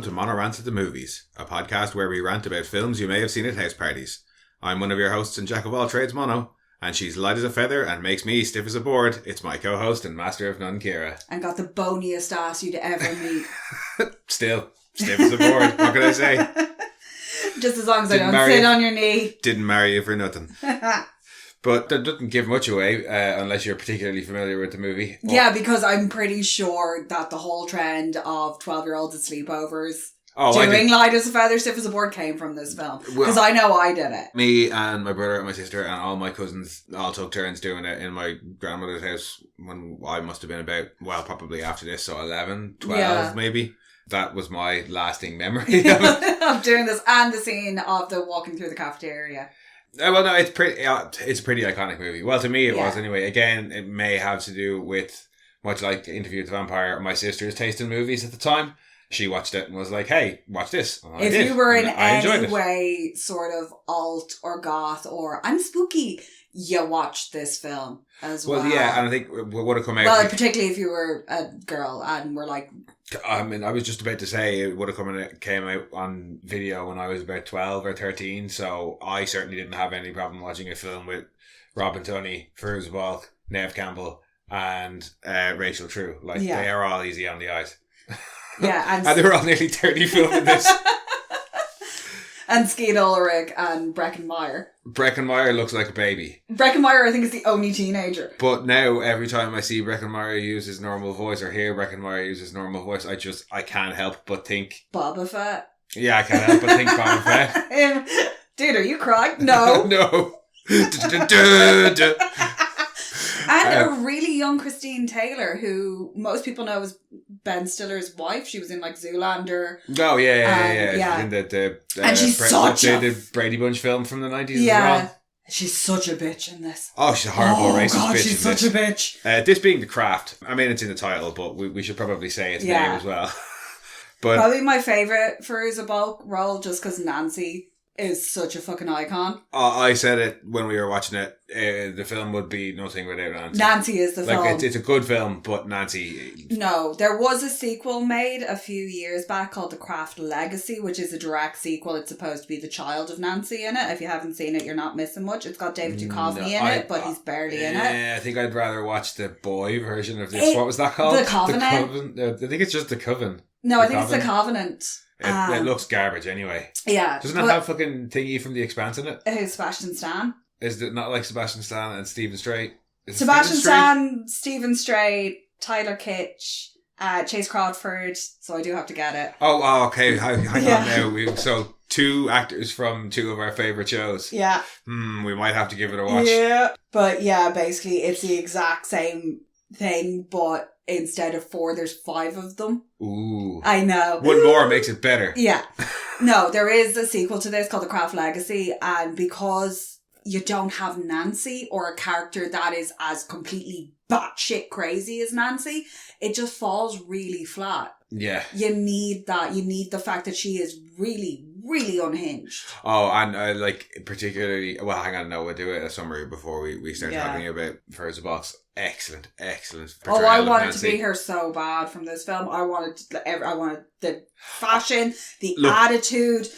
welcome to Mono Rants at the Movies, a podcast where we rant about films you may have seen at house parties. I'm one of your hosts and jack of all trades, Mono, and she's light as a feather and makes me stiff as a board. It's my co-host and master of none, Kira. And got the boniest ass you'd ever meet. Still, stiff as a board, what can I say? Just as long as I don't sit on your knee. Didn't marry you for nothing. But that doesn't give much away, unless you're particularly familiar with the movie. Yeah, because I'm pretty sure that the whole trend of 12-year-olds at sleepovers doing light as a feather, stiff as a board came from this film. Because I know I did it. Me and my brother and my sister and all my cousins all took turns doing it in my grandmother's house when I must have been about, well, probably after this, so 11, 12 maybe. That was my lasting memory of it. Of doing this, and the scene of the walking through the cafeteria. Well, no, it's a pretty iconic movie. Well, to me it was anyway. Again, it may have to do with, much like Interview with the Vampire, my sister's taste in movies at the time. She watched it and was like, hey, watch this. And if you were in any way sort of alt or goth or I'm spooky, you watched this film as well. Well, yeah, and I think it would have come out... Well, particularly if you were a girl and were like... I mean, I was just about to say it would have came out on video when I was about 12 or 13, so I certainly didn't have any problem watching a film with Robin Tunney, Fairuza Balk, Neve Campbell, and Rachel True. Like, they are all easy on the eyes. Yeah, and they were all nearly 30 filming this. And Skeet Ulrich and Breckin Meyer. Breckin Meyer looks like a baby. Breckin Meyer, I think, is the only teenager. But now, every time I see Breckin Meyer use his normal voice or hear Breckin Meyer use his normal voice, I can't help but think... Boba Fett. Yeah, I can't help but think Boba Fett. Dude, are you crying? No. No. And a really young Christine Taylor, who most people know as Ben Stiller's wife. She was in like Zoolander. Oh yeah. In the and she's such a... the Brady Bunch film from the 90s as well. She's such a bitch in this. Oh, she's a horrible racist God, bitch. She's such a bitch. This being The Craft, I mean it's in the title, but we should probably say its name as well. But probably my favourite Fairuza Balk role, just because Nancy is such a fucking icon. I said it when we were watching it. The film would be nothing without Nancy. Nancy is the film. It's a good film, but Nancy... No, there was a sequel made a few years back called The Craft Legacy, which is a direct sequel. It's supposed to be the child of Nancy in it. If you haven't seen it, you're not missing much. It's got David Duchovny in it, but he's barely in it. Yeah, I think I'd rather watch the boy version of this. What was that called? The Covenant. I think it's just The Coven. No, I think it's The Covenant. It looks garbage anyway. Yeah. Doesn't it have fucking thingy from The Expanse in it? Who's Sebastian Stan? Is it not like Sebastian Stan and Stephen Strait? Sebastian Stan, Stephen Strait, Tyler Kitsch, Chase Crawford, so I do have to get it. Oh okay. Hang on now. So 2 actors from 2 of our favourite shows. Yeah. We might have to give it a watch. Yeah. But yeah, basically it's the exact same thing, but instead of 4, there's 5 of them. Ooh. I know. One more makes it better. Yeah. No, there is a sequel to this called The Craft Legacy, and because you don't have Nancy or a character that is as completely batshit crazy as Nancy, it just falls really flat. Yeah. You need that. You need the fact that she is really, really unhinged. Oh, and particularly... Well, hang on, no, we'll do a summary before we start talking about Fairuza Balk's excellent Oh, I wanted to be her so bad from this film. I wanted the fashion, the attitude,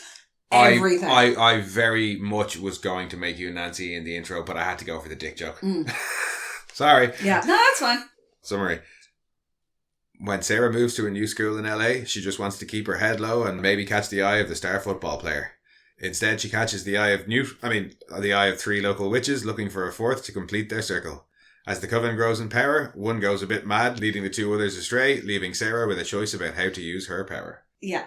everything. I very much was going to make you Nancy in the intro, but I had to go for the dick joke. Sorry. Yeah, no, that's fine. Summary. When Sarah moves to a new school in LA, she just wants to keep her head low and maybe catch the eye of the star football player. Instead, she catches the eye of the eye of 3 local witches looking for a 4th to complete their circle. As the coven grows in power, one goes a bit mad, leading the 2 others astray, leaving Sarah with a choice about how to use her power. Yeah,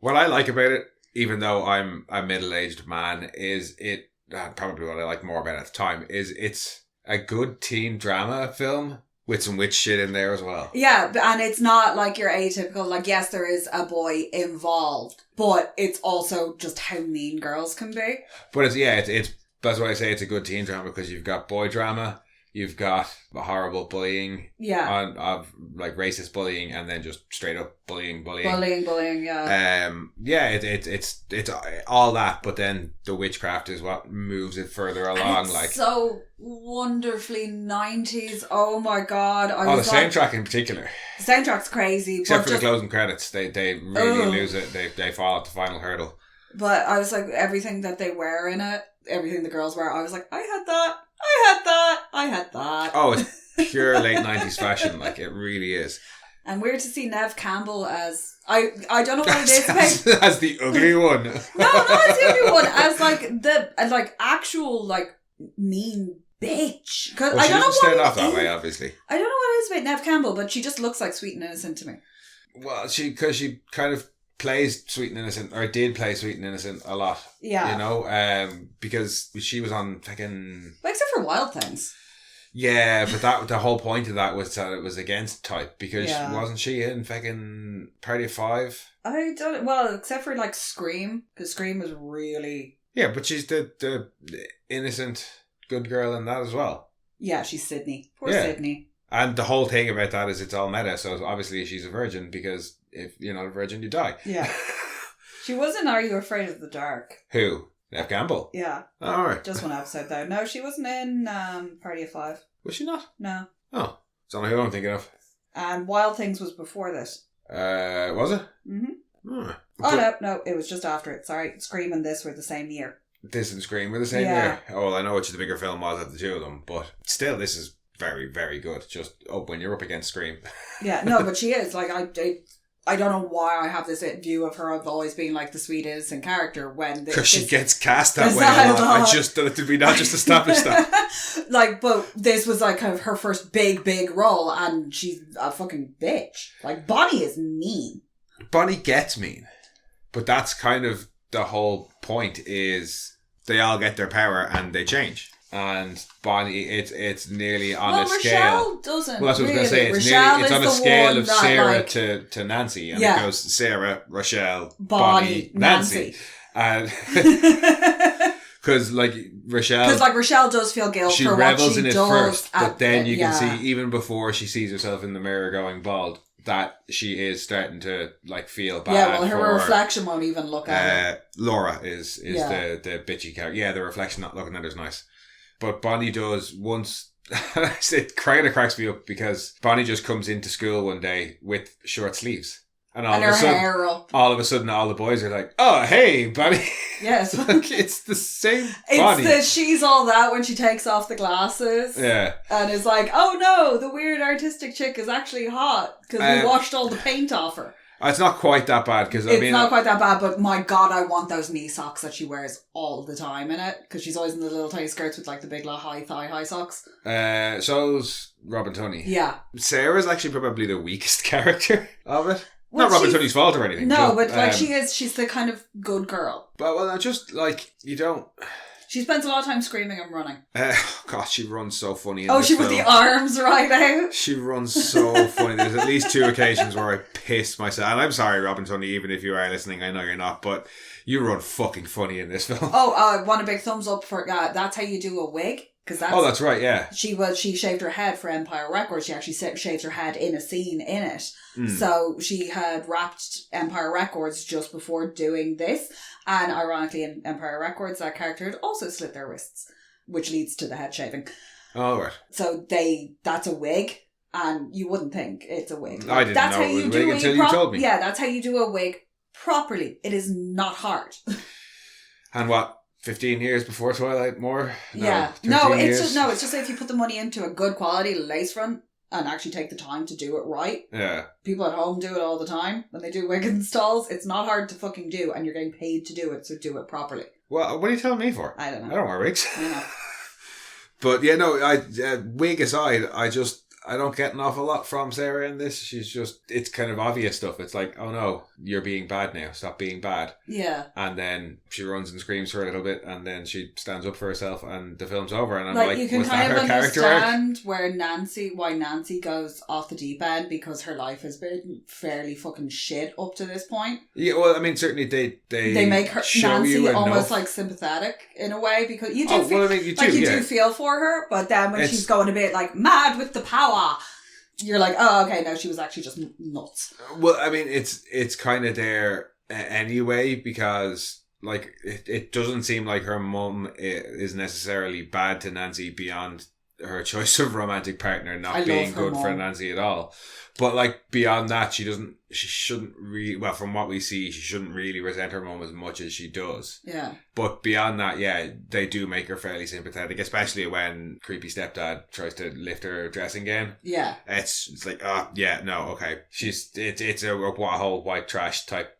What I like about it, even though I'm a middle-aged man, is it, probably what I like more about it at the time, is it's a good teen drama film with some witch shit in there as well. Yeah, and it's not like your atypical, like, yes, there is a boy involved, but it's also just how mean girls can be. But it's that's why I say it's a good teen drama, because you've got boy drama, You've got horrible bullying. Yeah. Of like racist bullying, and then just straight up bullying. Bullying, yeah. Yeah, it's all that, but then the witchcraft is what moves it further along. Like so wonderfully 90s. Oh my god! The soundtrack in particular. The soundtrack's crazy. Except for the closing credits, they really lose it. They fall at the final hurdle. But I was like, everything that they wear in it, everything the girls wear, I was like, I had that. Oh, it's pure late 90s fashion. Like, it really is. And weird to see Nev Campbell as... I don't know what it is. As the ugly one. No, not as the ugly one. As like actual like mean bitch. Well, I don't know what start off that way, obviously. I don't know what it is about Nev Campbell, but she just looks like Sweet and Innocent to me. Well, because she kind of plays Sweet and Innocent, or did play Sweet and Innocent a lot. Yeah. You know, because she was on fucking... Well, except for Wild Things. Yeah, but the whole point of that was that it was against type, because wasn't she in fucking Party of Five? I don't... Well, except for like Scream, because Scream was really... Yeah, but she's the innocent good girl in that as well. Yeah, she's Sydney. Poor Sydney. And the whole thing about that is it's all meta, so obviously she's a virgin, because if you're not a virgin, you die. Yeah. She was in Are You Afraid of the Dark? Who? Nev Campbell? Yeah. Oh, alright. Just one episode though. No, she wasn't in Party of Five. Was she not? No. Oh. It's only who I'm thinking of. And Wild Things was before this. Was it? Mm-hmm. Oh, no, it was just after it. Sorry. Scream and this were the same year. This and Scream were the same year? Oh, well, I know which the bigger film was of the two of them, but still, this is very, very good. Just when you're up against Scream. Yeah, no, but she is. Like, I don't know why I have this view of her of always being like the sweet innocent character when... Because she gets cast that way a lot. Did we not just establish that? Like, but this was like kind of her first big role, and she's a fucking bitch. Like, Bonnie is mean. Bonnie gets mean. But that's kind of the whole point, is they all get their power and they change. And Bonnie, it's nearly on a scale. Rochelle doesn't. Well, that's what I was going to say. It's on a scale of Sarah to Nancy. And it goes Sarah, Rochelle, Bonnie, Nancy. Because Rochelle does feel guilt she for revels what she in it does first, but then you can see, even before she sees herself in the mirror going bald, that she is starting to like feel bad. Yeah, well, her reflection won't even look at her. Laura is the bitchy character. Yeah, the reflection not looking at her is nice. But Bonnie does once... it kind of cracks me up, because Bonnie just comes into school one day with short sleeves. And all of a sudden, all the boys are like, "Oh, hey, Bonnie." Yes. It's the same Bonnie. It's she's all that when she takes off the glasses. Yeah. And is like, "Oh no, the weird artistic chick is actually hot because we washed all the paint off her." It's not quite that bad, because it's not quite that bad, but my god, I want those knee socks that she wears all the time in it, because she's always in the little tiny skirts with like the big high socks. So's Robin Tunney. Yeah. Sarah's actually probably the weakest character of it. Well, not Robin Tunney's fault or anything. No, but like she's the kind of good girl. But well, just like you don't. She spends a lot of time screaming and running. God, she runs so funny. She put the arms right out. She runs so funny. There's at least 2 occasions where I pissed myself. And I'm sorry, Robin Tunney, even if you are listening, I know you're not, but you run fucking funny in this film. I want a big thumbs up for that's how you do a wig. That's right, yeah. She shaved her head for Empire Records. She actually shaved her head in a scene in it. So she had wrapped Empire Records just before doing this. And ironically, in Empire Records, that character had also slit their wrists, which leads to the head shaving. Oh, right. So that's a wig, and you wouldn't think it's a wig. I didn't know it was a wig until you told me. Yeah, that's how you do a wig properly. It is not hard. And what? 15 years before Twilight more? It's just if you put the money into a good quality lace front and actually take the time to do it right. Yeah. People at home do it all the time when they do wig installs. It's not hard to fucking do, and you're getting paid to do it, so do it properly. Well, what are you telling me for? I don't know. I don't wear wigs. I know. But yeah, no, wig aside, I don't get an awful lot from Sarah in this. She's just, it's kind of obvious stuff. It's like, oh no, you're being bad now. Stop being bad. Yeah. And then she runs and screams for a little bit, and then she stands up for herself, and the film's over. And I'm like, you can was kind that of her character arc? understand why Nancy goes off the deep end, because her life has been fairly fucking shit up to this point. Yeah, well, I mean, certainly they make her show Nancy you almost enough. like sympathetic in a way, because you do you do feel for her, but then when she's going a bit like mad with the power, you're like, oh, okay, no, she was actually just nuts. Well, I mean, it's kind of there anyway, because like it doesn't seem like her mum is necessarily bad to Nancy beyond her choice of romantic partner not being good for Nancy at all. But like beyond that, she shouldn't really, well, from what we see, she shouldn't really resent her mum as much as she does. Yeah. But beyond that, yeah, they do make her fairly sympathetic, especially when creepy stepdad tries to lift her dressing gown. Yeah. It's like, oh yeah, no, okay. It's a whole white trash type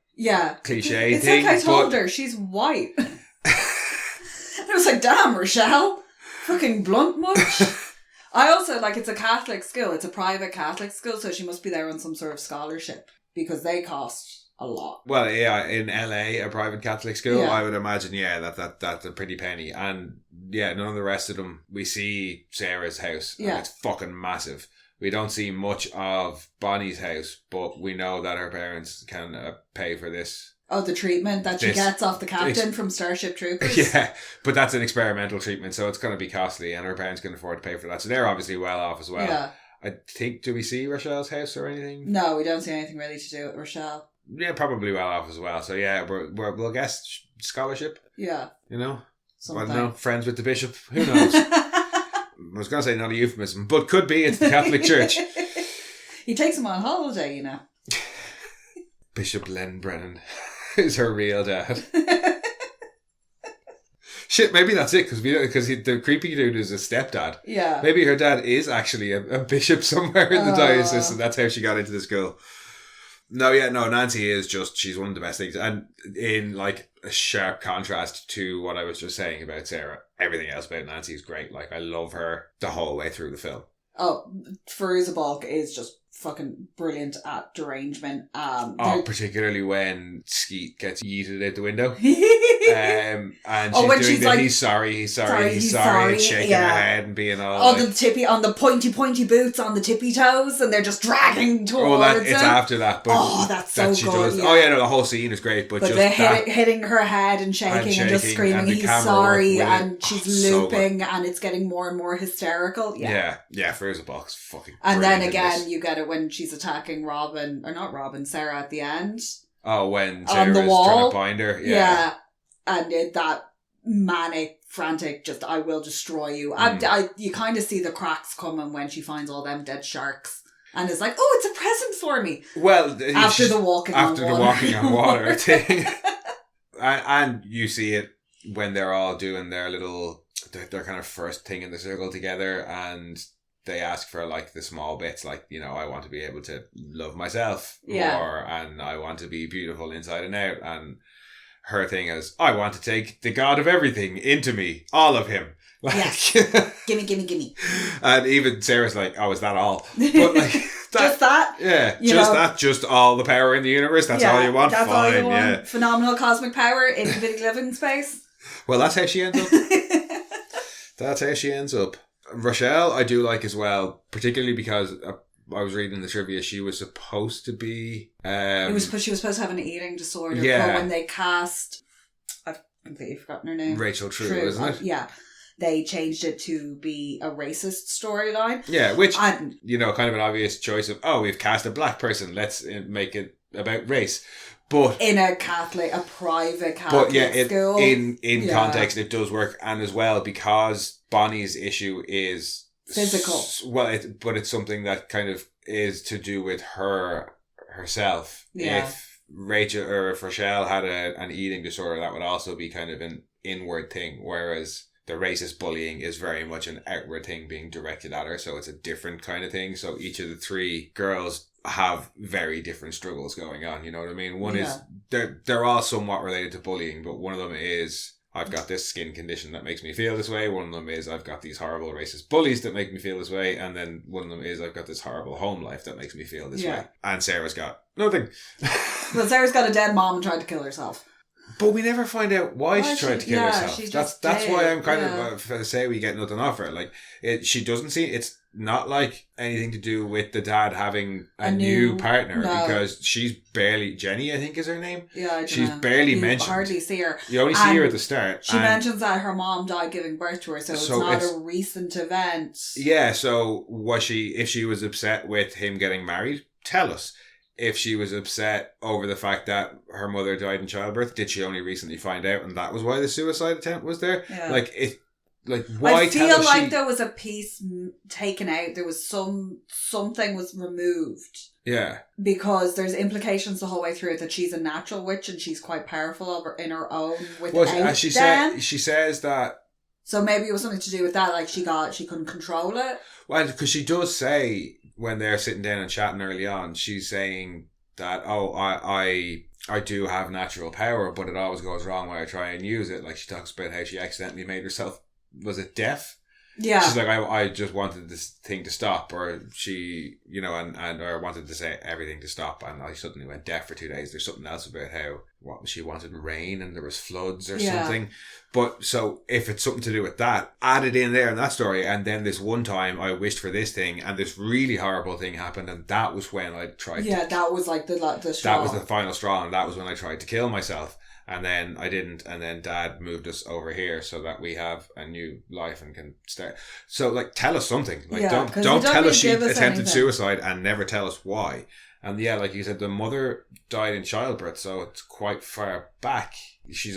cliche it's thing. Like I told her, she's white. And I was like, damn, Rochelle. Fucking blunt much. I also, like, it's a Catholic school. It's a private Catholic school, so she must be there on some sort of scholarship, because they cost a lot. Well, yeah, in LA, a private Catholic school, I would imagine, that's a pretty penny. And yeah, none of the rest of them. We see Sarah's house, and it's fucking massive. We don't see much of Bonnie's house, but we know that her parents can pay for this. Oh, the treatment that she gets off the captain from Starship Troopers? Yeah, but that's an experimental treatment, so it's going to be costly, and her parents can afford to pay for that. So they're obviously well off as well. Yeah. I think, do we see Rochelle's house or anything? No, we don't see anything really to do with Rochelle. Yeah, probably well off as well. So yeah, we'll guess scholarship. Yeah. You know? Something. I don't know, friends with the bishop. Who knows? I was going to say not a euphemism, but could be. It's the Catholic Church. He takes him on holiday, you know. Bishop Len Brennan is her real dad. Shit, maybe that's it, because the creepy dude is a stepdad. Yeah. Maybe her dad is actually a bishop somewhere in the diocese, and that's how she got into the school. No, Nancy is just, she's one of the best things. And in like a sharp contrast to what I was just saying about Sarah, everything else about Nancy is great. Like, I love her the whole way through the film. Oh, Fairuza Balk is just fucking brilliant at derangement. Particularly when Skeet gets yeeted out the window. And she's doing he's sorry, and shaking her head and being all on the pointy boots on the tippy toes, and they're just dragging towards it's after that. But that's so good. Yeah. The whole scene is great, but just they're hitting her head and shaking and just screaming, he's sorry, and she's looping, and it's getting more and more hysterical. Yeah, Fairuza Balk's fucking and then again, you get it when she's attacking Sarah at the end. Oh, when Sarah's trying to bind her. Yeah. And that manic, frantic, just, I will destroy you. You kind of see the cracks coming when she finds all them dead sharks. And it's like, oh, it's a present for me. Well, after the walking on water thing. And you see it when they're all doing their their kind of first thing in the circle together, and they ask for like the small bits, like, you know, I want to be able to love myself more, and I want to be beautiful inside and out. And her thing is, I want to take the God of everything into me, all of him. Like, yes. Gimme. And even Sarah's like, oh, is that all? But like, just that? Yeah, just all the power in the universe. That's all you want. That's fine, all you want. Yeah. Phenomenal cosmic power, infinite living space. Well, that's how she ends up. Rochelle, I do like as well, particularly because I was reading the trivia. She was supposed to be. She was supposed to have an eating disorder. Yeah. But when they cast, I've completely forgotten her name. Rachel True, isn't it? Yeah. They changed it to be a racist storyline. Yeah, which, kind of an obvious choice of, we've cast a black person, let's make it about race. But in a private Catholic school. In context, it does work. And as well, because Bonnie's issue is physical. But it's something that kind of is to do with herself. Yeah. If Rachel or if Rochelle had an eating disorder, that would also be kind of an inward thing. Whereas the racist bullying is very much an outward thing being directed at her. So it's a different kind of thing. So each of the three girls have very different struggles going on, you know what I mean? One is they're all somewhat related to bullying, but one of them is, I've got this skin condition that makes me feel this way. One of them is I've got these horrible racist bullies that make me feel this way. And then one of them is I've got this horrible home life that makes me feel this way. And Sarah's got nothing. Well, Sarah's got a dead mom and tried to kill herself. But we never find out why she tried to kill herself. That's why I'm kind of say we get nothing off her. Like she doesn't see it's not like anything to do with the dad having a new partner because she's barely Jenny, I think is her name. Yeah, she's barely mentioned. You hardly see her. You only see her at the start. She mentions that her mom died giving birth to her, so it's not a recent event. Yeah, so if she was upset with him getting married, tell us. If she was upset over the fact that her mother died in childbirth, did she only recently find out and that was why the suicide attempt was there? Yeah. Why I feel like there was a piece taken out. There was something was removed. Yeah. Because there's implications the whole way through it that she's a natural witch and she's quite powerful in her own without she says that. So maybe it was something to do with that, like she couldn't control it. Well, because she does say when they're sitting down and chatting early on, she's saying that, I do have natural power, but it always goes wrong when I try and use it. Like she talks about how she accidentally made herself, was it deaf? Yeah. She's like, I just wanted this thing to stop, or she, or wanted to say everything to stop, and I suddenly went deaf for 2 days. There's something else about how she wanted rain and there was floods or something. But so if it's something to do with that, add it in there in that story. And then this one time I wished for this thing and this really horrible thing happened, and that was when I tried. Yeah, that was like the straw. That was the final straw, and that was when I tried to kill myself. And then I didn't, and then Dad moved us over here so that we have a new life and can start. So, tell us something. Don't tell us she attempted suicide and never tell us why. And like you said, the mother died in childbirth, so it's quite far back. She's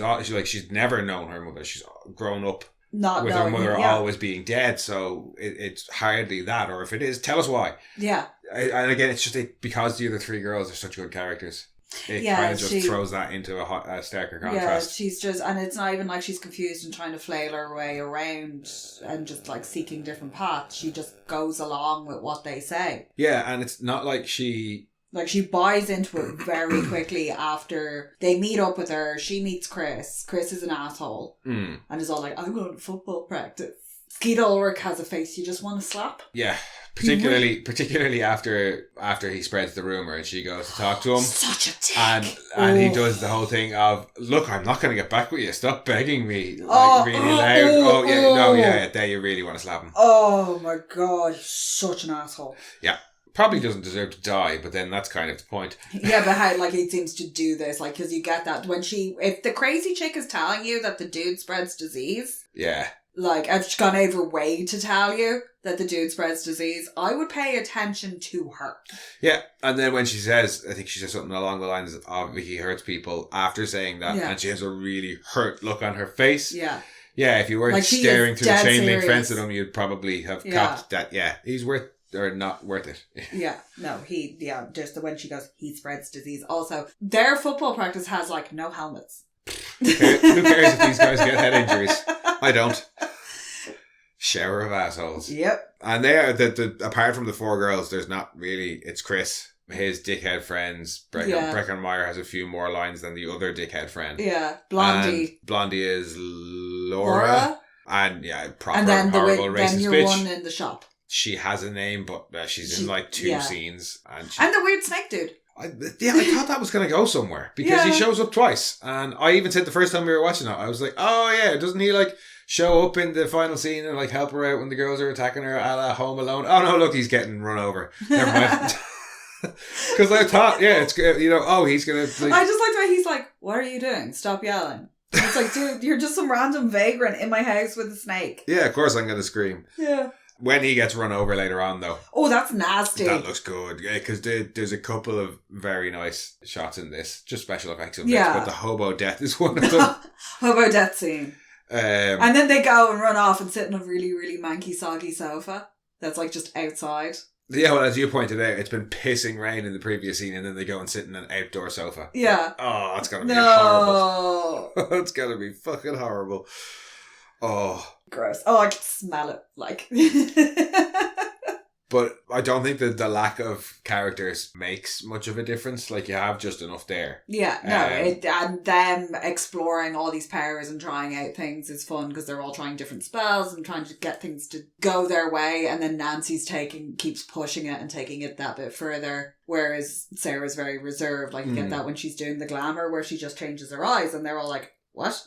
never known her mother. She's grown up with her mother always being dead, so it's hardly that. Or if it is, tell us why. Yeah. And again, it's just because the other three girls are such good characters. It kind of just throws that into a starker contrast. Yeah, she's just, and it's not even like she's confused and trying to flail her way around and just seeking different paths. She just goes along with what they say. Yeah, and it's not like she buys into it very quickly after they meet up with her. She meets Chris. Chris is an asshole and is all like, I'm going to football practice. Skeet Ulrich has a face you just want to slap. Yeah. Particularly after he spreads the rumour and she goes to talk to him. Such a dick. And he does the whole thing of, look, I'm not going to get back with you. Stop begging me. Really loud. There you really want to slap him. Oh my God. Such an asshole. Yeah. Probably doesn't deserve to die, but then that's kind of the point. Yeah, but how he seems to do this, because you get that when if the crazy chick is telling you that the dude spreads disease. Yeah. I've gone out of her way to tell you that the dude spreads disease, I would pay attention to her. Yeah, and then when she says, I think she says something along the lines of he hurts people after saying that, and she has a really hurt look on her face. Yeah. Yeah, if you weren't staring through the chain link fence at him, you'd probably have copped that, he's worth or not worth it. Yeah, no, just when she goes, he spreads disease. Also, their football practice has no helmets. Who cares if these guys get head injuries? I don't. Shower of assholes. Yep. And there, apart from the four girls, there's not really. It's Chris, his dickhead friends. Breckenmeyer has a few more lines than the other dickhead friend. Yeah, Blondie. And Blondie is Laura. And proper and then horrible racist then you're bitch. One in the shop. She has a name, but she's in two scenes. And the weird snake dude. I thought that was going to go somewhere because he shows up twice. And I even said the first time we were watching it, I was like, oh yeah, doesn't he show up in the final scene and help her out when the girls are attacking her a la Home Alone? Oh no, look, he's getting run over. Never mind. Because I thought, it's he's going to... I just like the way he's like, what are you doing? Stop yelling. It's like, dude, you're just some random vagrant in my house with a snake. Yeah, of course I'm going to scream. Yeah. When he gets run over later on, though. Oh, that's nasty. That looks good. Yeah, because there's a couple of very nice shots in this. Just special effects. But the hobo death is one of them. Hobo death scene. And then they go and run off and sit on a really, really manky, soggy sofa. That's just outside. Yeah, well, as you pointed out, it's been pissing rain in the previous scene and then they go and sit in an outdoor sofa. Yeah. Oh, that's gotta be horrible. It's gotta be fucking horrible. Oh. Gross. Oh, I can smell it. But I don't think that the lack of characters makes much of a difference. Like, you have just enough there. Yeah, no, and them exploring all these powers and trying out things is fun because they're all trying different spells and trying to get things to go their way. And then Nancy's keeps pushing it and taking it that bit further. Whereas Sarah's very reserved. Like, you get that when she's doing the glamour where she just changes her eyes and they're all like, what?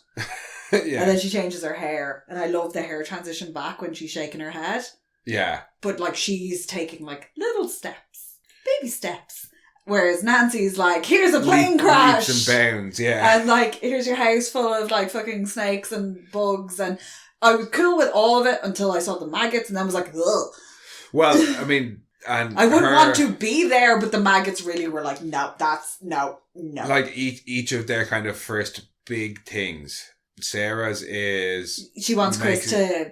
Yeah. And then she changes her hair. And I love the hair transition back when she's shaking her head. Yeah. But, like, she's taking, like, little steps. Baby steps. Whereas Nancy's like, here's a plane crash. Leaps and bounds, yeah. And, like, here's your house full of, like, fucking snakes and bugs. And I was cool with all of it until I saw the maggots and then was like, ugh. Well, I mean... And I wouldn't want to be there, but the maggots really were like, no. Like, each of their kind of first big things... Sarah's is she wants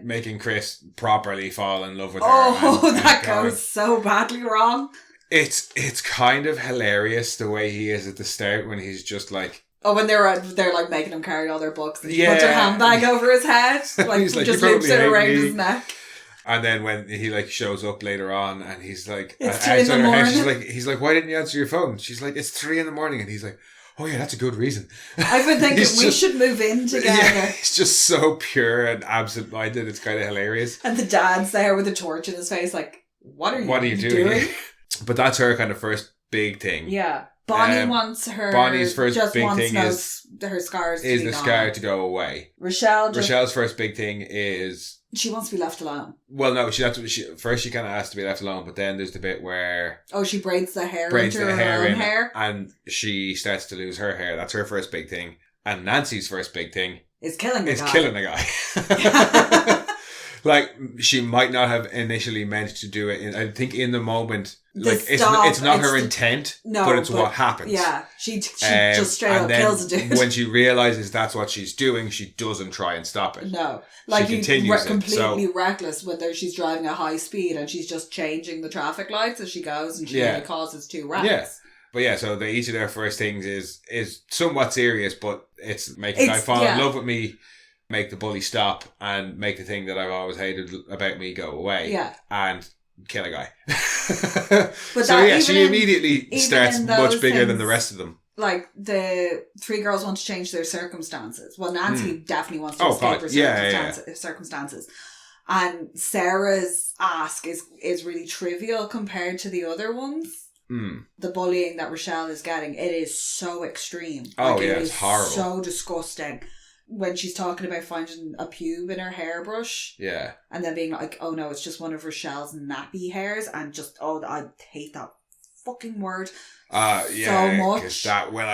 making Chris properly fall in love with her. Oh, that goes so badly wrong. It's kind of hilarious the way he is at the start when he's just like, oh, when they're like making him carry all their books and she puts her handbag over his head, like, he's like, just loops it around his neck. And then when he like shows up later on and he's like, it's 3 a.m. He's like, why didn't you answer your phone? She's like, it's 3 a.m. and he's like, oh yeah, that's a good reason. I've been thinking we should move in together. Yeah, he's just so pure and absent-minded. It's kind of hilarious. And the dad's there with a torch in his face, like, what are you doing? But that's her kind of first big thing. Yeah. Bonnie wants her... Bonnie's first big thing is... her scars is the scar to go away. Rochelle's first big thing is... she wants to be left alone. Well, no, first she kind of has to be left alone, but then there's the bit where... oh, she braids the hair into her own hair. And she starts to lose her hair. That's her first big thing. And Nancy's first big thing... is killing a guy. Like, she might not have initially meant to do it. I think in the moment... like, it's not her intent, but it's what happens. Yeah, she just straight up kills a dude. When she realises that's what she's doing, she doesn't try and stop it. No. Like, she continues completely reckless whether she's driving at high speed and she's just changing the traffic lights as she goes and she really causes 2 wrecks. Yeah. But yeah, so each of their first things is somewhat serious, but it's make a guy fall in love with me, make the bully stop, and make the thing that I've always hated about me go away. Yeah. And kill a guy. But so she immediately starts much bigger than the rest of them. Like, the 3 girls want to change their circumstances. Well, Nancy definitely wants to escape her circumstances. And Sarah's ask is really trivial compared to the other ones. The bullying that Rochelle is getting, it is so extreme. It's horrible. So disgusting. When she's talking about finding a pube in her hairbrush. Yeah. And then being like, oh no, it's just one of Rochelle's nappy hairs. And just, I hate that fucking word so much. That when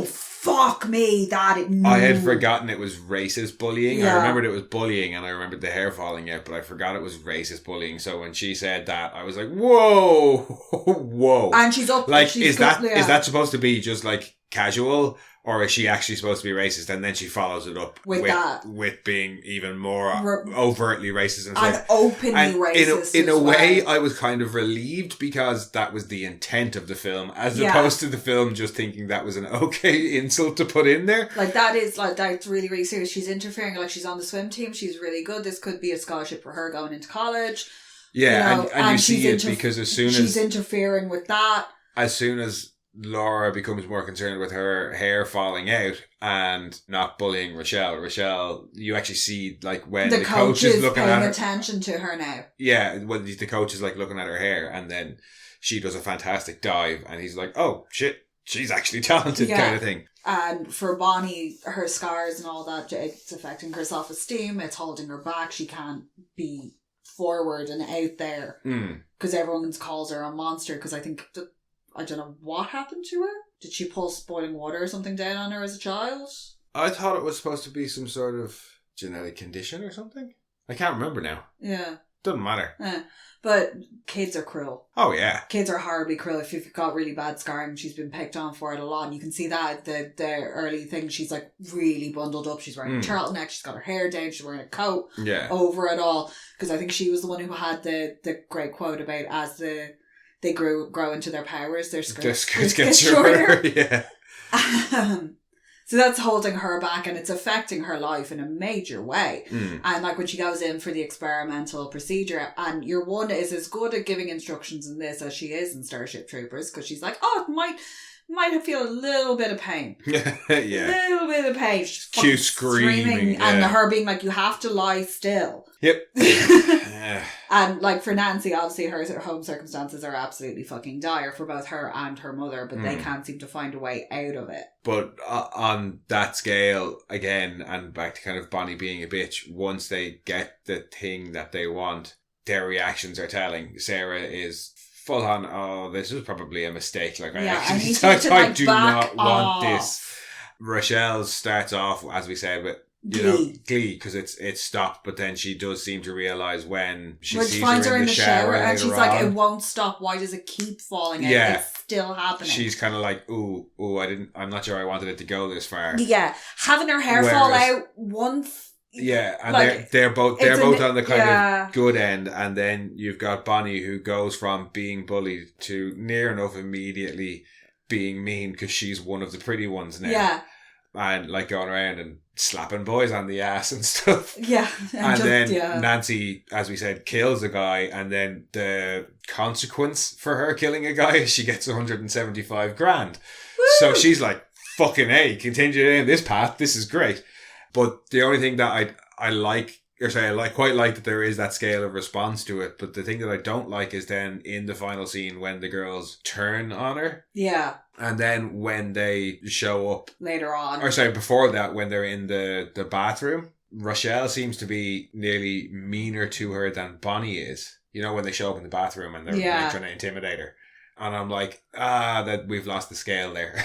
fuck me, I had forgotten it was racist bullying. I remembered it was bullying and I remembered the hair falling out, but I forgot it was racist bullying. So when she said that, I was like, whoa. And she's up. Like, is that supposed to be just like casual? Or is she actually supposed to be racist? And then she follows it up with being even more overtly racist. And openly racist. In a way, I was kind of relieved because that was the intent of the film, as opposed to the film just thinking that was an okay insult to put in there. Like, that's really, really serious. She's interfering, like, she's on the swim team. She's really good. This could be a scholarship for her going into college. Yeah, and you see it because as soon as... she's interfering with that. As soon as Laura becomes more concerned with her hair falling out and not bullying Rochelle, you actually see, like, when the coach is looking at her, attention to her now. Yeah, when the coach is like looking at her hair, and then she does a fantastic dive, and he's like, "Oh shit, she's actually talented," kind of thing. And for Bonnie, her scars and all that, it's affecting her self-esteem. It's holding her back. She can't be forward and out there because everyone calls her a monster. Because I think I don't know what happened to her. Did she pull boiling water or something down on her as a child? I thought it was supposed to be some sort of genetic condition or something. I can't remember now. Yeah. Doesn't matter. But kids are cruel. Oh, yeah. Kids are horribly cruel. If you've got really bad scarring, she's been picked on for it a lot. And you can see that the early thing, she's like really bundled up. She's wearing a turtleneck. She's got her hair down. She's wearing a coat over it all. Because I think she was the one who had the great quote about as they grow into their powers, their skirts get shorter. Yeah. So that's holding her back, and it's affecting her life in a major way. And like when she goes in for the experimental procedure, and your one is as good at giving instructions in this as she is in Starship Troopers, because she's like, oh, it might feel a little bit of pain. Yeah. A little bit of pain. She's Cute screaming. Yeah. And her being like, you have to lie still. Yep. And like for Nancy, obviously her home circumstances are absolutely fucking dire for both her and her mother, but they can't seem to find a way out of it. But on that scale, again, and back to kind of Bonnie being a bitch, once they get the thing that they want, their reactions are telling. Sarah is full on, oh, this was probably a mistake. Like, I do not want this. Rochelle starts off, as we said, with glee, because it's stopped, but then she does seem to realise when she sees her in the shower and she's like, it won't stop, why does it keep falling out? Yeah. It's still happening. She's kind of like, I'm not sure I wanted it to go this far. Yeah, having her hair fall out once. Yeah, and like, they're both on the kind of good end, and then you've got Bonnie, who goes from being bullied to near enough immediately being mean because she's one of the pretty ones now. Yeah. And like going around and slapping boys on the ass and stuff. Yeah. And then Nancy, as we said, kills a guy, and then the consequence for her killing a guy is she gets 175 grand. Woo! So she's like, fucking A, continue down this path, this is great. But the only thing that I like, or say I quite like that there is that scale of response to it, but the thing that I don't like is then in the final scene when the girls turn on her. Yeah. And then when they show up later on, or sorry, before that, when they're in the bathroom, Rochelle seems to be nearly meaner to her than Bonnie is. You know, when they show up in the bathroom and they're like, trying to intimidate her. And I'm like, that we've lost the scale there.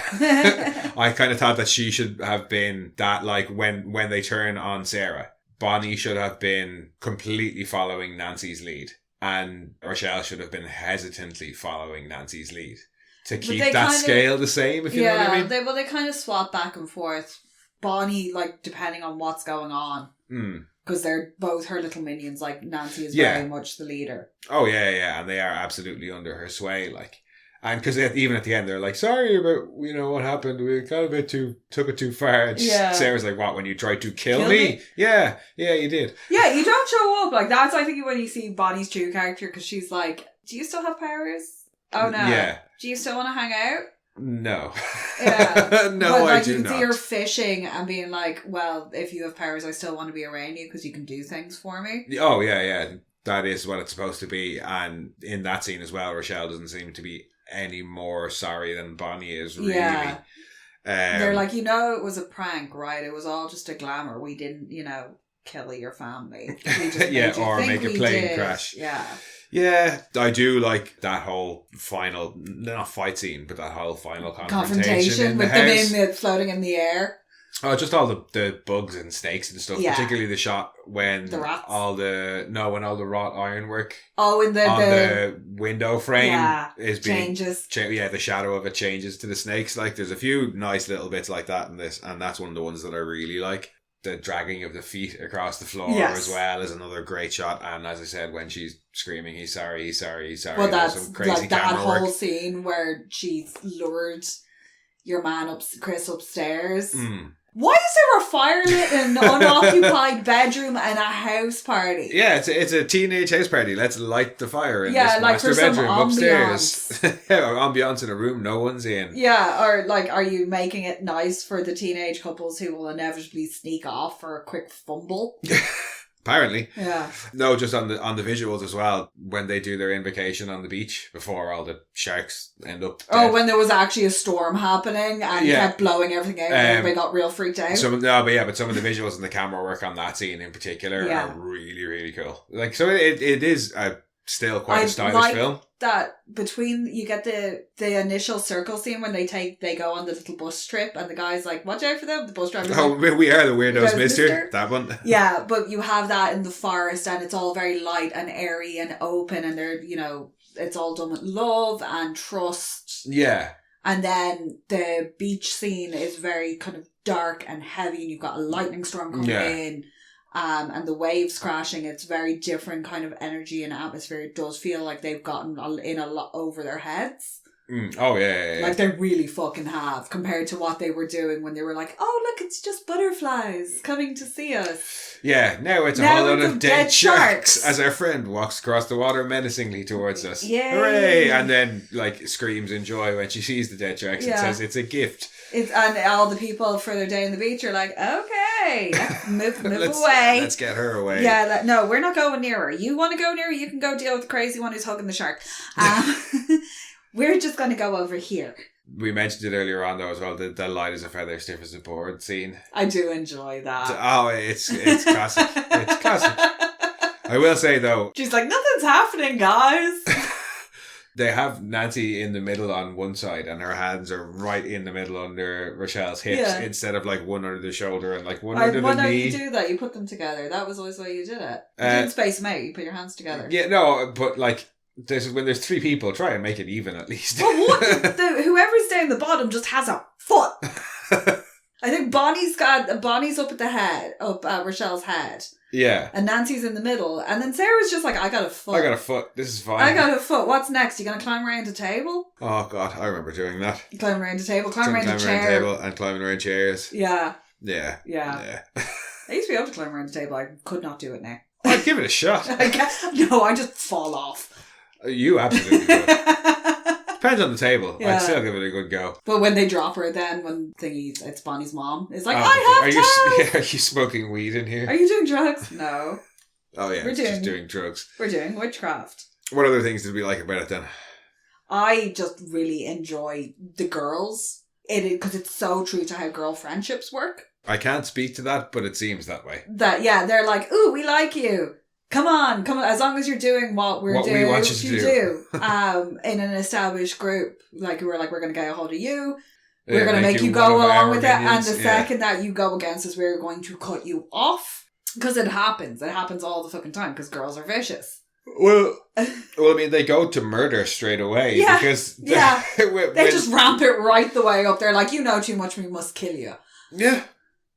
I kind of thought that she should have been that, like, when they turn on Sarah, Bonnie should have been completely following Nancy's lead. And Rochelle should have been hesitantly following Nancy's lead. To keep that scale the same, if you know what I mean? They kind of swap back and forth. Bonnie, like, depending on what's going on. Because they're both her little minions. Like, Nancy is very much the leader. Oh, yeah. And they are absolutely under her sway, like. And because even at the end, they're like, sorry about, what happened. We got took it too far. And Sarah's like, what, when you tried to kill me? Yeah, you did. Yeah, you don't show up. Like, that's, I think, when you see Bonnie's true character, because she's like, do you still have powers? Oh, no. Yeah. Do you still want to hang out? No. Yeah. No, but, like, I do you can not. see her fishing and being like, well, if you have powers, I still want to be around you because you can do things for me. Oh, yeah. That is what it's supposed to be. And in that scene as well, Rochelle doesn't seem to be any more sorry than Bonnie is, really. Yeah. They're like, it was a prank, right? It was all just a glamour. We didn't, kill your family. We just made or make a plane crash. Yeah. Yeah, I do like that whole final, not fight scene, but that whole final confrontation in with the house. Them floating in the air. Oh, just all the bugs and snakes and stuff. Yeah. Particularly the shot when the rats. when all the wrought ironwork in the window frame is being changes. The shadow of it changes to the snakes. Like, there's a few nice little bits like that in this, and that's one of the ones that I really like. The dragging of the feet across the floor as well is another great shot. And as I said, when she's screaming, he's sorry. Well, that's some crazy like that whole work. scene where she's lured your man Chris upstairs. Why is there a fire lit in an unoccupied bedroom and a house party? Yeah, it's a teenage house party. Let's light the fire in this like master bedroom upstairs. Ambiance in a room no one's in. Yeah, or like, are you making it nice for the teenage couples who will inevitably sneak off for a quick fumble? Apparently. Yeah. No, just on the visuals as well, when they do their invocation on the beach before all the sharks end up dead. Oh, when there was actually a storm happening and kept blowing everything out and everybody got real freaked out. But some of the visuals and the camera work on that scene in particular are really, really cool. Like, so it is still quite a stylish film. That between you get the initial circle scene when they go on the little bus trip and the guy's like, watch out for them, the bus driver. Oh, we are the weirdos, mister. That one. Yeah, but you have that in the forest and it's all very light and airy and open and they're, it's all done with love and trust. Yeah. And then the beach scene is very kind of dark and heavy and you've got a lightning storm coming in. And the waves crashing, it's very different kind of energy and atmosphere. It does feel like they've gotten in a lot over their heads. Oh, yeah. Like, they really fucking have, compared to what they were doing when they were like, oh, look, it's just butterflies coming to see us. Yeah, now it's a whole lot of dead sharks as our friend walks across the water menacingly towards us. Yay. Hooray! And then, like, screams in joy when she sees the dead sharks and says it's a gift. And all the people further down the beach are like, okay, move away. Let's get her away. Yeah, no, we're not going near her. You want to go near her, you can go deal with the crazy one who's hugging the shark. We're just going to go over here. We mentioned it earlier on, though, as well, the light as a feather, stiff as a board scene. I do enjoy that. Oh, it's classic. It's classic. I will say, though... She's like, nothing's happening, guys. They have Nancy in the middle on one side, and her hands are right in the middle under Rochelle's hips, instead of, like, one under the shoulder and, like, one under the knee. Why don't you do that? You put them together. That was always the way you did it. You didn't space them out. You put your hands together. Yeah, no, but, like... when there's 3 people, try and make it even at least. Well, whoever's down the bottom just has a foot. I think Bonnie's up at the head, up at Rochelle's head. Yeah. And Nancy's in the middle. And then Sarah's just like, I got a foot. This is fine. I got a foot. What's next? You gonna climb around a table? Oh, God. I remember doing that. Climb around a table. Climb around a chair. Table and climbing around chairs. Yeah. Yeah. I used to be able to climb around a table. I could not do it now. I'd give it a shot. No, I just fall off. You absolutely would. Depends on the table. Yeah. I'd still give it a good go. But when they drop her then, when it's Bonnie's mom, it's like, I have toast! Are you smoking weed in here? Are you doing drugs? No. Oh yeah, just doing drugs. We're doing witchcraft. What other things did we like about it then? I just really enjoy the girls. Because it's so true to how girl friendships work. I can't speak to that, but it seems that way. They're like, ooh, we like you. Come on, as long as you're doing what we want you to do. In an established group, we're going to get a hold of you. We're going to make you go along with it. And the second that you go against us, we're going to cut you off. Because it happens. It happens all the fucking time because girls are vicious. Well, I mean, they go to murder straight away. Yeah, because they just ramp it right the way up. They're like, you know too much, we must kill you. Yeah.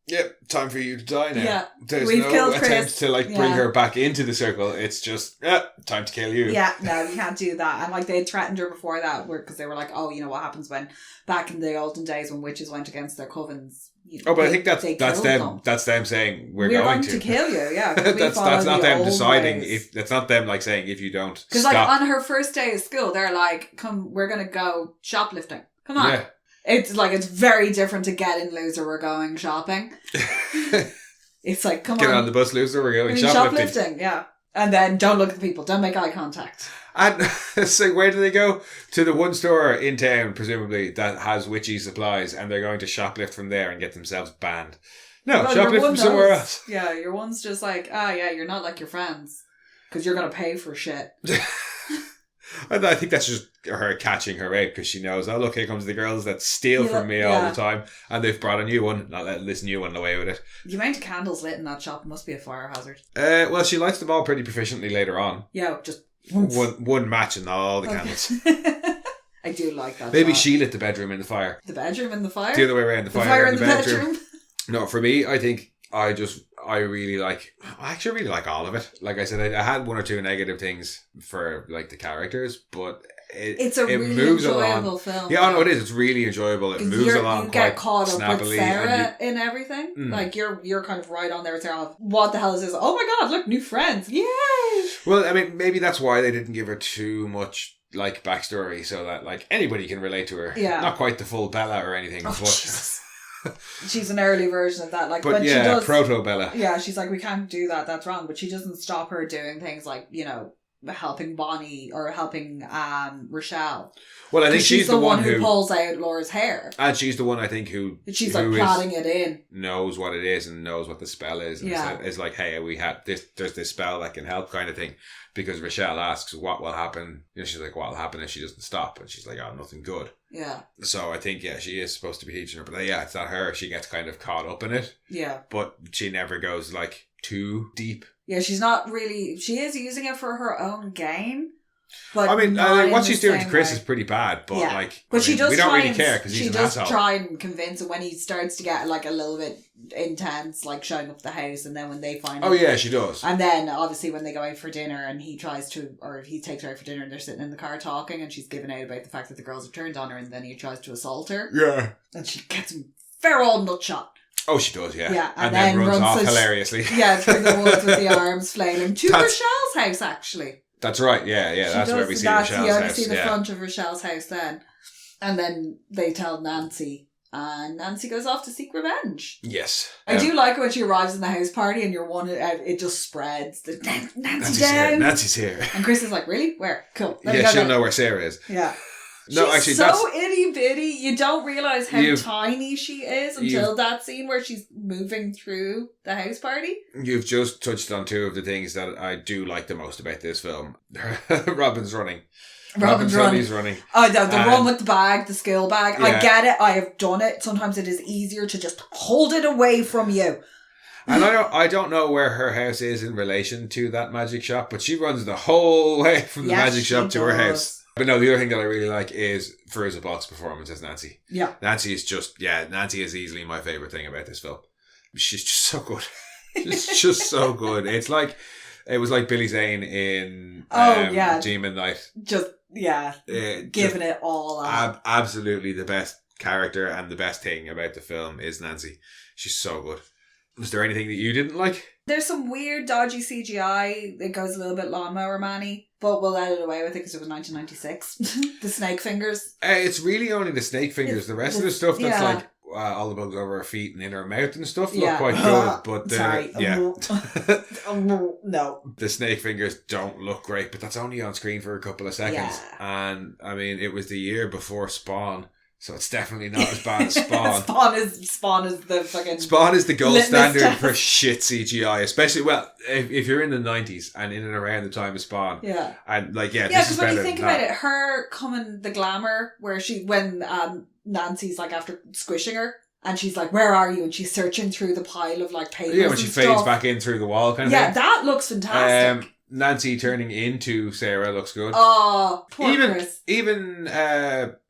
Yep, time for you to die now. Yeah. There's no attempt to bring her back into the circle. It's just, time to kill you. Yeah, no, you can't do that. And they had threatened her before that because they were like, oh, you know what happens when back in the olden days when witches went against their covens. But I think that's them. That's them saying we're going to kill you. Yeah, that's not them deciding ways. That's not them saying if you don't. Because on her first day of school, they're like, "Come, we're gonna go shoplifting. Come on." Yeah. It's very different to get in, loser, we're going shopping. It's like, come Get on. on the bus, loser, we're going shoplifting. Yeah. And then don't look at the people, don't make eye contact. And so where do they go? To the one store in town, presumably, that has witchy supplies, and they're going to shoplift from there and get themselves banned. No, shoplift from somewhere else. Yeah, your one's just like, you're not like your friends. Because you're going to pay for shit. I think that's just her catching her out because she knows, oh, look, here comes the girls that steal from me all the time, and they've brought a new one, not letting this new one away with it. The amount of candles lit in that shop must be a fire hazard. Well, she lights them all pretty proficiently later on. Yeah, just one match and all the candles. I do like that. Maybe she lit the bedroom in the fire. The bedroom in the fire? The other way around, the fire in the bedroom. No, for me, I think I really like all of it. Like I said, I had one or two negative things for the characters, but it's a really moves enjoyable along. film. Yeah, no, it is. It's really enjoyable. It moves along. You get caught up snappily with Sarah in everything. You're kind of right on there with Sarah. What the hell is this? Oh my god! Look, new friends! Yay! Well, I mean, maybe that's why they didn't give her too much backstory, so that anybody can relate to her. Yeah, not quite the full Bella or anything, but. Jesus. She's an early version of that. But she does, proto Bella. Yeah, she's like, we can't do that. That's wrong. But she doesn't stop her doing things like, helping Bonnie or helping Rochelle. Well, I think she's the one who pulls out Laura's hair, and she's the one I think who she's plotting it in, knows what it is and knows what the spell is. And it's like, hey, we had this. There's this spell that can help, kind of thing. Because Rochelle asks, what will happen? She's like, what will happen if she doesn't stop? And she's like, oh, nothing good. Yeah. So I think, she is supposed to be teaching her. But it's not her. She gets kind of caught up in it. Yeah. But she never goes, too deep. Yeah, she's not really... She is using it for her own gain. But I mean, not in what the she's doing to same Chris way. is pretty bad, but Yeah. like, But she does we don't try really and, care because she he's an does asshole. try and convince him when he starts to get like a little bit intense, like showing up the house, and then when they find Oh yeah, she does. and then obviously when they go out for dinner and he tries to, or he takes her out for dinner and they're sitting in the car talking and she's giving out about the fact that the girls have turned on her, and then he tries to assault her Yeah. and she gets him fair old nutshot. Oh, she does, yeah. Yeah, and then runs off hilariously. Yeah, through the woods with the arms flailing to Rochelle's house, actually. That's right, yeah. That's where we see Rochelle's house. You only see the front of Rochelle's house then. And then they tell Nancy, and Nancy goes off to seek revenge. Yes. I do like when she arrives in the house party and you're one, it just spreads. Nancy's down. Here. Nancy's here. And Chris is like, really? Where? Cool. She'll know where Sarah is. Yeah. No, she's actually, so itty bitty. You don't realise how tiny she is until that scene where she's moving through the house party. You've just touched on two of the things that I do like the most about this film. Robin's running. Robin's running. Oh, the run with the bag, the skill bag. Yeah. I get it. I have done it. Sometimes it is easier to just hold it away from you. And I don't know where her house is in relation to that magic shop, but she runs the whole way from the magic shop to her house. But no, the other thing that I really like is Fairuza Balk's performance as Nancy. Yeah. Nancy is easily my favourite thing about this film. She's just so good. She's just so good. It's like, it was like Billy Zane in Demon Knight. Giving it all up. Absolutely the best character and the best thing about the film is Nancy. She's so good. Was there anything that you didn't like? There's some weird, dodgy CGI. It goes a little bit Lawnmower Man-y, but we'll let it away with it because it was 1996. The snake fingers. It's really only the snake fingers. The rest of the stuff that's like all the bugs over her feet and in her mouth and stuff look quite good. But sorry. No. The snake fingers don't look great, but that's only on screen for a couple of seconds. Yeah. And I mean, it was the year before Spawn. So it's definitely not as bad as Spawn. Spawn is the fucking... Spawn is the gold standard for shit CGI, especially, if you're in the 90s and in and around the time of Spawn. Yeah. And this is better. Yeah, because when you think about it, her coming the glamour, where when Nancy's like after squishing her, and she's like, where are you? And she's searching through the pile of like papers. Yeah, when she fades back in through the wall kind of thing. Yeah, that looks fantastic. Nancy turning into Sarah looks good. Oh, poor Chris. Even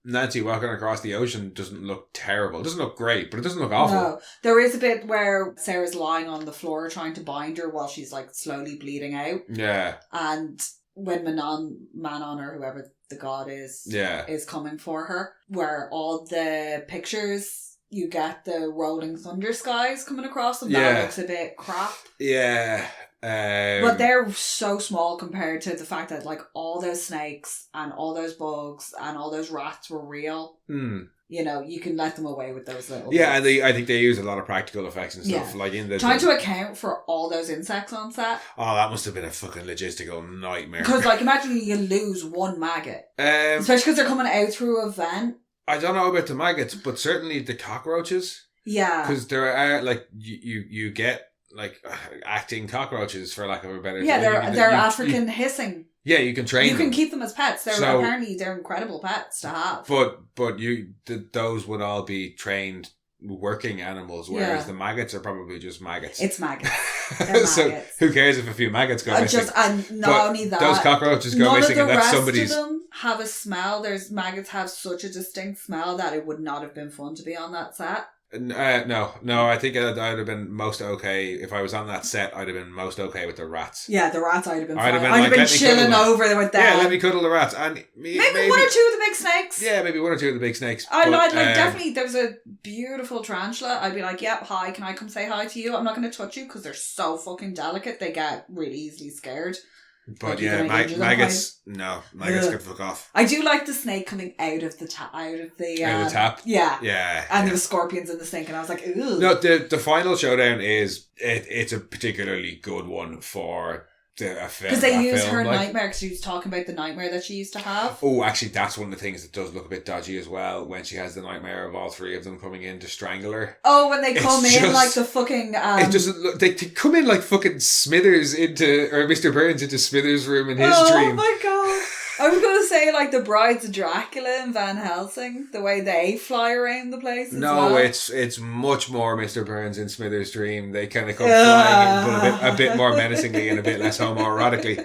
Nancy walking across the ocean doesn't look terrible. It doesn't look great, but it doesn't look awful. No. There is a bit where Sarah's lying on the floor trying to bind her while she's like slowly bleeding out. Yeah. And when Manon or whoever the god is coming for her, where all the pictures, you get the rolling thunder skies coming across them. That looks a bit crap. Yeah. But they're so small compared to the fact that like all those snakes and all those bugs and all those rats were real. You know, you can let them away with those little bits. And I think they use a lot of practical effects and stuff. Like in the trying to account for all those insects on set. Oh, that must have been a fucking logistical nightmare. Because like imagine you lose one maggot, especially because they're coming out through a vent. I don't know about the maggots, but certainly the cockroaches. Yeah, because there are like you get like acting cockroaches, for lack of a better term. Yeah, they're African hissing. Yeah, you can train them. You can keep them as pets. Apparently they're incredible pets to have. But those would all be trained working animals, whereas the maggots are probably just maggots. It's maggots. So maggots. Who cares if a few maggots go missing? And not only that, those cockroaches go missing, and that's somebody's. None of the rest of them have a smell. Maggots have such a distinct smell that it would not have been fun to be on that set. No. I think I'd have been most okay if I was on that set. I'd have been most okay with the rats. Yeah, the rats. I'd have been fine. I'd have been chilling over with them. Yeah, let me cuddle the rats, and maybe one or two of the big snakes. Yeah, maybe one or two of the big snakes. I'd like definitely. There's a beautiful tarantula. I'd be like, "Yep, hi. Can I come say hi to you? I'm not going to touch you because they're so fucking delicate. They get really easily scared." But maggots. No, maggots can fuck off. I do like the snake coming out of the tap. Out of the tap. Yeah. And there were scorpions in the snake, and I was like, "Ooh." No, the final showdown is it's a particularly good one for the film. Because they use her nightmare, because she was talking about the nightmare that she used to have. Oh, actually, that's one of the things that does look a bit dodgy as well, when she has the nightmare of all three of them coming in to strangle her. Oh, when they come in like the fucking... It doesn't look... They come in like fucking Smithers or Mr. Burns into Smithers' room in his dream. Oh my god. I was going to say like the Brides of Dracula and Van Helsing, the way they fly around the place as well. No, it's much more Mr. Burns in Smithers' dream. They kind of come flying in, but a bit more menacingly and a bit less homoerotically.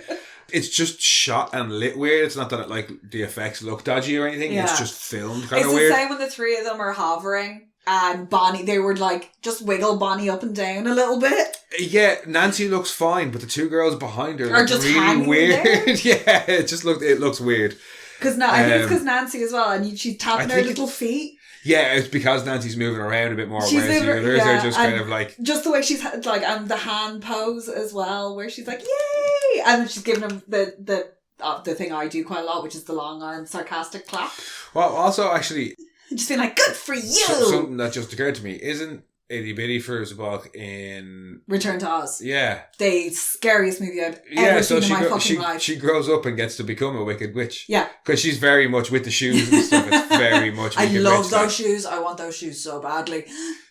It's just shot and lit weird. It's not that the effects look dodgy or anything. Yeah. It's just filmed kind of weird. It's the same when the three of them are hovering and Bonnie, they would just wiggle Bonnie up and down a little bit. Yeah, Nancy looks fine, but the two girls behind her are just really weird. Yeah, it looks weird. Because I think it's because Nancy as well, and she's tapping her little feet. Yeah, it's because Nancy's moving around a bit more, whereas the others are just kind of just the way she's and the hand pose as well, where she's like, yay! And then she's giving him the thing I do quite a lot, which is the long arm sarcastic clap. Well, also actually... just being like, good for you! Something that just occurred to me, isn't Itty Bitty Fairuza Balk in Return to Oz? Yeah. The scariest movie I've ever seen in my fucking life. She grows up and gets to become a wicked witch. Yeah. Because she's very much with the shoes and stuff. It's very much I love those shoes. I want those shoes so badly.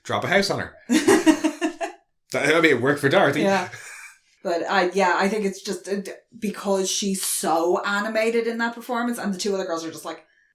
Drop a house on her. It worked for Dorothy. Yeah. But I think it's just because she's so animated in that performance, and the two other girls are just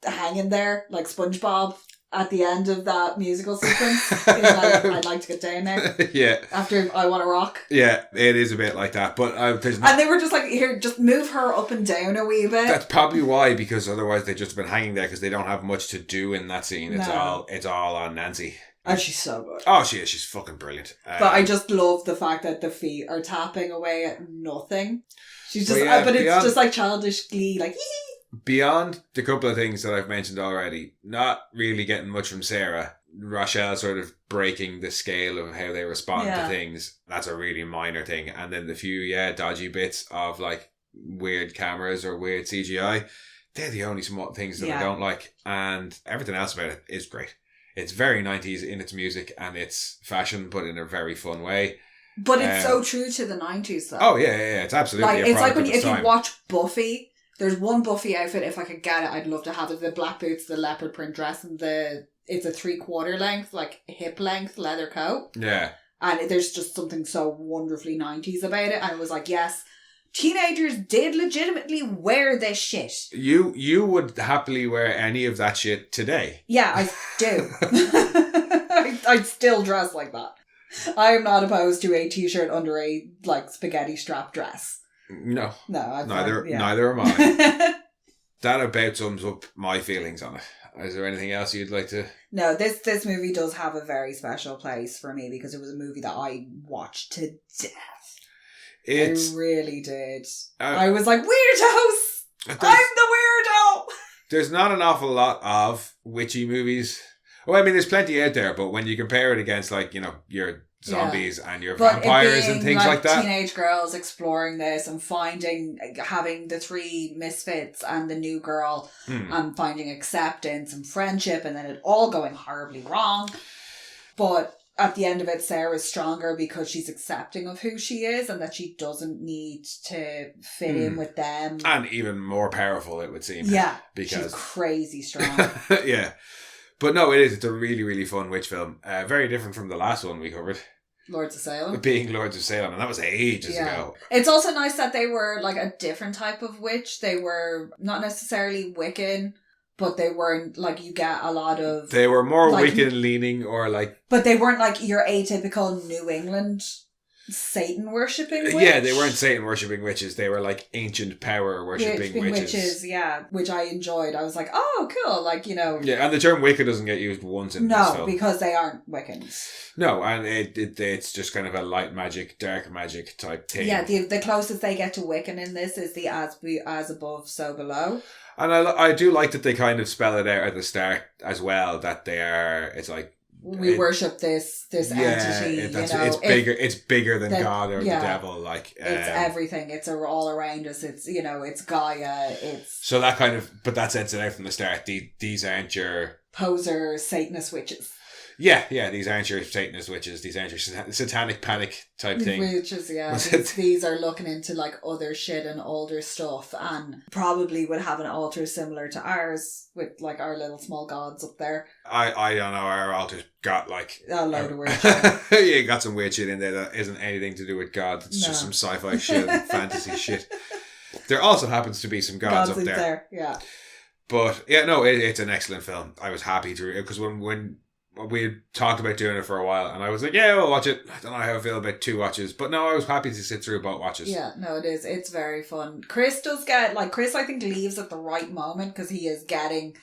hanging there like SpongeBob at the end of that musical sequence. I'd like to get down there. Yeah. After I Want to Rock. Yeah, it is a bit like that. But and they were just here, just move her up and down a wee bit. That's probably why, because otherwise they'd just been hanging there because they don't have much to do in that scene. It's all on Nancy. And she's so good. Oh, she is. She's fucking brilliant. But I just love the fact that the feet are tapping away at nothing. She's just, but it's just childish glee, Beyond the couple of things that I've mentioned already, not really getting much from Sarah. Rochelle sort of breaking the scale of how they respond to things. That's a really minor thing. And then the few, dodgy bits of weird cameras or weird CGI, they're the only small things that I don't like. And everything else about it is great. It's very 90s in its music and its fashion, but in a very fun way. But it's so true to the 90s though. Oh yeah. It's absolutely it's like if you watch Buffy, there's one Buffy outfit, if I could get it, I'd love to have it. The black boots, the leopard print dress, and it's a 3/4 length, hip length leather coat. Yeah. And there's just something so wonderfully 90s about it. And it was yes, teenagers did legitimately wear this shit. You would happily wear any of that shit today. Yeah, I do. I'd still dress like that. I am not opposed to a t-shirt under a spaghetti strap dress. No. Neither am I. That about sums up my feelings on it. Is there anything else you'd like to... No, this movie does have a very special place for me because it was a movie that I watched to death. I really did. I was like, weirdos! I'm the weirdo! There's not an awful lot of witchy movies. Well, I mean, there's plenty out there, but when you compare it against, your zombies and your vampires and things like that. Teenage girls exploring this and having the three misfits and the new girl and finding acceptance and friendship, and then it all going horribly wrong. But at the end of it, Sarah's stronger because she's accepting of who she is and that she doesn't need to fit in with them. And even more powerful, it would seem. Yeah, because she's crazy strong. Yeah. But no, it is. It's a really, really fun witch film. Very different from the last one we covered. Lords of Salem. Being Lords of Salem, and that was ages ago. It's also nice that they were a different type of witch. They were not necessarily Wiccan, but they weren't you get a lot of... They were more Wiccan leaning or But they weren't your atypical New England Satan worshipping witch. Yeah, they weren't Satan worshipping witches. They were ancient power worshipping witches. Yeah, which I enjoyed. I was like, oh, cool. Yeah, and the term Wicca doesn't get used once in this film. No, because they aren't Wiccans. No, and it's just kind of a light magic, dark magic type thing. Yeah, the closest they get to Wiccan in this is the as above, so below. And I do like that they kind of spell it out at the start as well, that they are, it's we worship this entity. It's bigger than God or the devil. It's everything. It's all around us. It's it's Gaia. It's so that kind of, but that sets it out from the start. These aren't your poser Satanist witches. Yeah, these aren't your Satanist witches. These aren't your satanic panic type thing. Witches, yeah. These are looking into other shit and older stuff, and probably would have an altar similar to ours with our little small gods up there. I don't know. Our altar's got a load of weird shit. Yeah, got some weird shit in there that isn't anything to do with God. It's just some sci-fi shit and fantasy shit. There also happens to be some gods up there. Yeah. But yeah, no, it's an excellent film. I was happy to, because when we had talked about doing it for a while, and I was like, yeah, we'll watch it. I don't know how I feel about 2 watches, but no, I was happy to sit through both watches. Yeah, no, it is. It's very fun. Chris does get, like, Chris I think leaves at the right moment because he is getting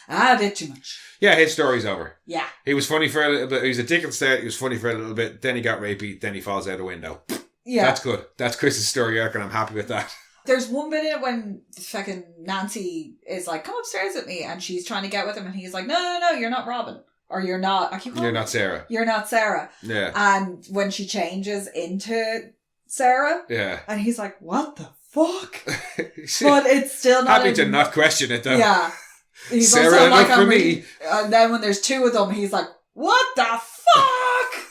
a bit too much. Yeah, his story's over. Yeah. He was funny for a little bit. He was a dick at the start. He was funny for a little bit. Then he got rapey. Then he falls out a window. Yeah. That's good. That's Chris's story arc, and I'm happy with that. There's one minute when fucking Nancy is like, come upstairs with me, and she's trying to get with him, and he's like, no, you're not Robin. Or you're not, I keep calling You're not Sarah. You're not Sarah. Yeah. And when she changes into Sarah, Yeah. and he's like, what the fuck? But it's still not... Happy to not question it, though. Yeah. He's Sarah also enough like, for me. And then when there's 2 of them, he's like, what the fuck?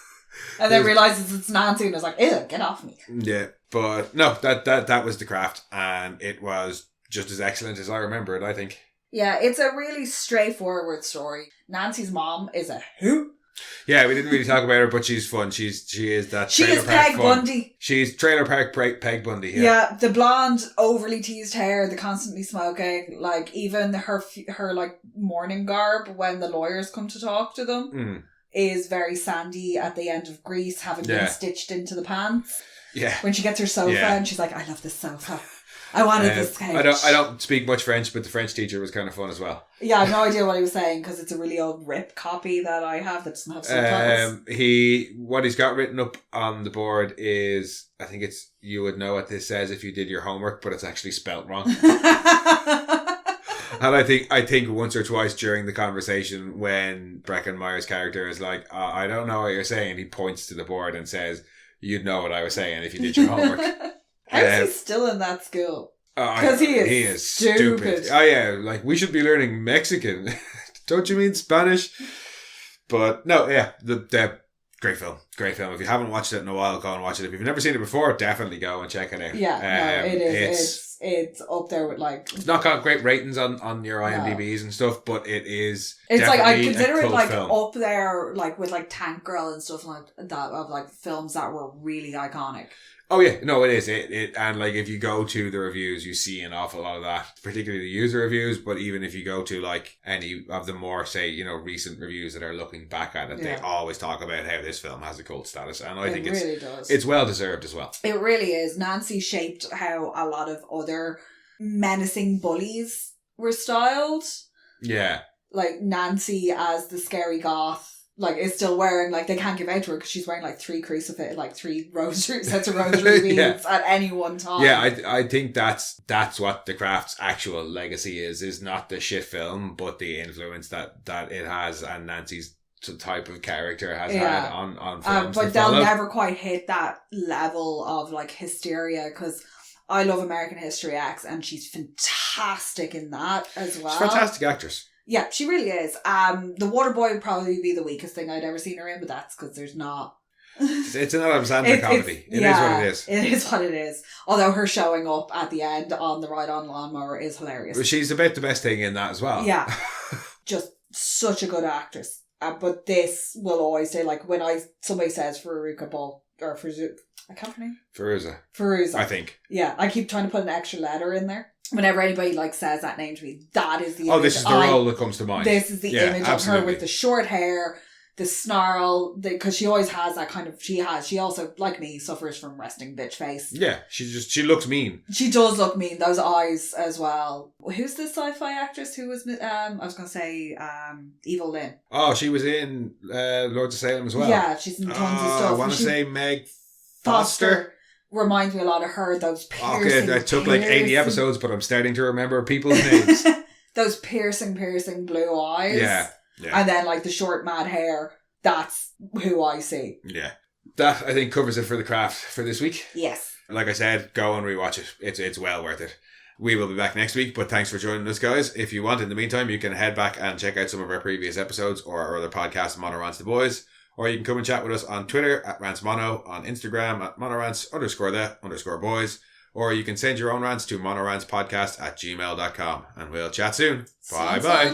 And then realizes it's Nancy and is like, ew, get off me. Yeah. But no, that was The Craft, and it was just as excellent as I remember it, I think. Yeah, it's a really straightforward story. Nancy's mom is a hoot. Yeah, we didn't really talk about her, but she's fun. She is that. She Trailer is Park Peg fun. Bundy. She's Trailer Park Peg Bundy. Yeah, the blonde, overly teased hair, the constantly smoking, like even her like morning garb when the lawyers come to talk to them is very Sandy at the end of Grease, having been stitched into the pants. Yeah. When she gets her sofa and she's like, I love this sofa. I wanted this couch. I don't speak much French, but the French teacher was kind of fun as well. Yeah, I have no idea what he was saying because it's a really old rip copy that I have that doesn't have subtitles. What he's got written up on the board is, I think it's, you would know what this says if you did your homework, but it's actually spelt wrong. And I think once or twice during the conversation when Breckin Meyer's character is like, I don't know what you're saying, he points to the board and says, you'd know what I was saying if you did your homework. How's he still in that school? Because he is stupid. Oh yeah, like we should be learning Mexican. Don't you mean Spanish? But no, yeah, the great film. If you haven't watched it in a while, go and watch it. If you've never seen it before, definitely go and check it out. Yeah, no, it is. It's up there with like. It's not got great ratings on your IMDb's and stuff, but it is. It's like I consider a it cult like film. up there, like with like Tank Girl and stuff like that, of like films that were really iconic. Oh yeah, no, it is. It and like if you go to the reviews, you see an awful lot of that, particularly the user reviews. But even if you go to like any of the more, say, recent reviews that are looking back at it, they always talk about how this film has a cult status, and I think it's well deserved as well. It really is. Nancy shaped how a lot of other menacing bullies were styled. Yeah, like Nancy as the scary goth. Like, is still wearing, like, they can't give out to her because she's wearing, like, 3 crucifix, like, 3 sets of rosary beads at any one time. Yeah, I think that's what The Craft's actual legacy is not the shit film, but the influence that it has and Nancy's type of character has had on films. But they'll never quite hit that level of, like, hysteria because I love American History X and she's fantastic in that as well. She's a fantastic actress. Yeah, she really is. The Waterboy would probably be the weakest thing I'd ever seen her in, but that's because there's not... It's an Adam Sandler comedy. It is what it is. It is what it is. Although her showing up at the end on the ride-on lawnmower is hilarious. She's about the best thing in that as well. Yeah. Just such a good actress. But this will always say, like, when somebody says Fairuza Balk, or Fairuza... I can't pronounce Fairuza. I think. Yeah, I keep trying to put an extra letter in there. Whenever anybody like says that name to me, that is the image. Oh, this is the role that comes to mind. This is the image of her with the short hair, the snarl, because she always has that kind of. She also, like me, suffers from resting bitch face. Yeah, she looks mean. She does look mean. Those eyes as well. Who's the sci-fi actress who was? I was going to say Evil Lynn. Oh, she was in Lords of Salem as well. Yeah, she's in tons of stuff. I want to say Meg Foster. Reminds me a lot of her, those piercing... Okay, I took like 80 episodes, but I'm starting to remember people's names. Those piercing blue eyes. Yeah. And then like the short mad hair. That's who I see. Yeah. That, I think, covers it for The Craft for this week. Yes. Like I said, go and rewatch it. It's well worth it. We will be back next week, but thanks for joining us, guys. If you want, in the meantime, you can head back and check out some of our previous episodes or our other podcasts, Mono Rants the Boys. Or you can come and chat with us on Twitter at RantsMono, on Instagram at monorants_the_boys. Or you can send your own rants to monorantspodcast@gmail.com. And we'll chat soon. Bye-bye.